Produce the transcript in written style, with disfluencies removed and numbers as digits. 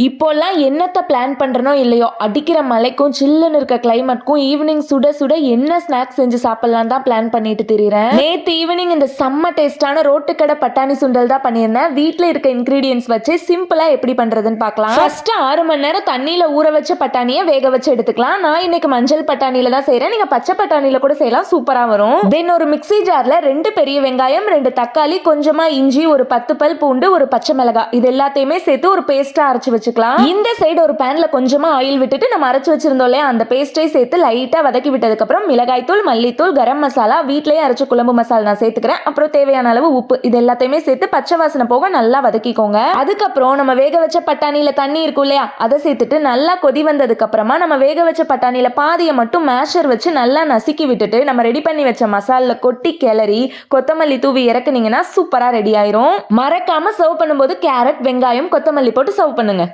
இப்போல்லாம் என்னத்த பிளான் பண்றனோ இல்லையோ, அடிக்கிற மழைக்கும் சில்லுன்னு இருக்க கிளைமேட்க்கும் ஈவினிங் சுட சுட என்ன ஸ்நாக்ஸ் செஞ்சு சாப்பிடலாம் தான் பிளான் பண்ணிட்டு திரியிறேன். நேத்து ஈவினிங் இந்த செம்ம டேஸ்டான ரோட்டுக்கடை பட்டாணி சுண்டல் தான் பண்ணியிருந்தேன். வீட்ல இருக்க இன்கிரீடியன்ஸ் வச்சு சிம்பிளா எப்படி பண்றதுன்னு பார்க்கலாம். ஃபர்ஸ்ட் 6 மணி நேரம் தண்ணியில ஊற வச்ச பட்டாணியை வேக வச்சு எடுத்துக்கலாம். நான் இன்னைக்கு மஞ்சள் பட்டாணியில தான் செய்யறேன். நீங்க பச்சை பட்டாணியில கூட செய்யலாம், சூப்பரா வரும். தென் ஒரு மிக்ஸி ஜார்ல 2 பெரிய வெங்காயம், 2 தக்காளி, கொஞ்சமா இஞ்சி, ஒரு 10 பல் பூண்டு, ஒரு பச்சை மிளகாய் இது எல்லாத்தையுமே சேர்த்து ஒரு பேஸ்டா அரைச்சு வச்சுக்கலாம். இந்த சைடு ஒரு பேன்ல கொஞ்சமா ஆயில் விட்டுட்டு நம்ம அரைச்சு வச்சிருந்தோம் இல்லையா, அந்த பேஸ்டை சேர்த்து லைட்டா வதக்கி விட்டதுக்கு அப்புறம் மிளகாய் தூள், மல்லித்தூள், கரம் மசாலா, வீட்லயே அரைச்ச குழம்பு மசாலா நான் சேர்த்துக்கிறேன். அப்புறம் தேவையான அளவு உப்பு இது எல்லாத்தையுமே சேர்த்து பச்சை வாசனை போக நல்லா வதக்கிக்கோங்க. அதுக்கப்புறம் நம்ம வேக வச்ச பட்டாணியில தண்ணி இருக்கும் இல்லையா, அதை சேர்த்துட்டு நல்லா கொதி வந்ததுக்கு அப்புறமா நம்ம வேக வச்ச பட்டாணியில பாதியை மட்டும் மேஷர் வச்சு நல்லா நசுக்கி விட்டுட்டு நம்ம ரெடி பண்ணி வச்ச மசாலா கொட்டி கிளறி கொத்தமல்லி தூவி இறக்குனீங்கன்னா சூப்பரா ரெடி ஆயிரும். மறக்காம சர்வ் பண்ணும்போது கேரட், வெங்காயம், கொத்தமல்லி போட்டு சர்வ் பண்ணுங்க.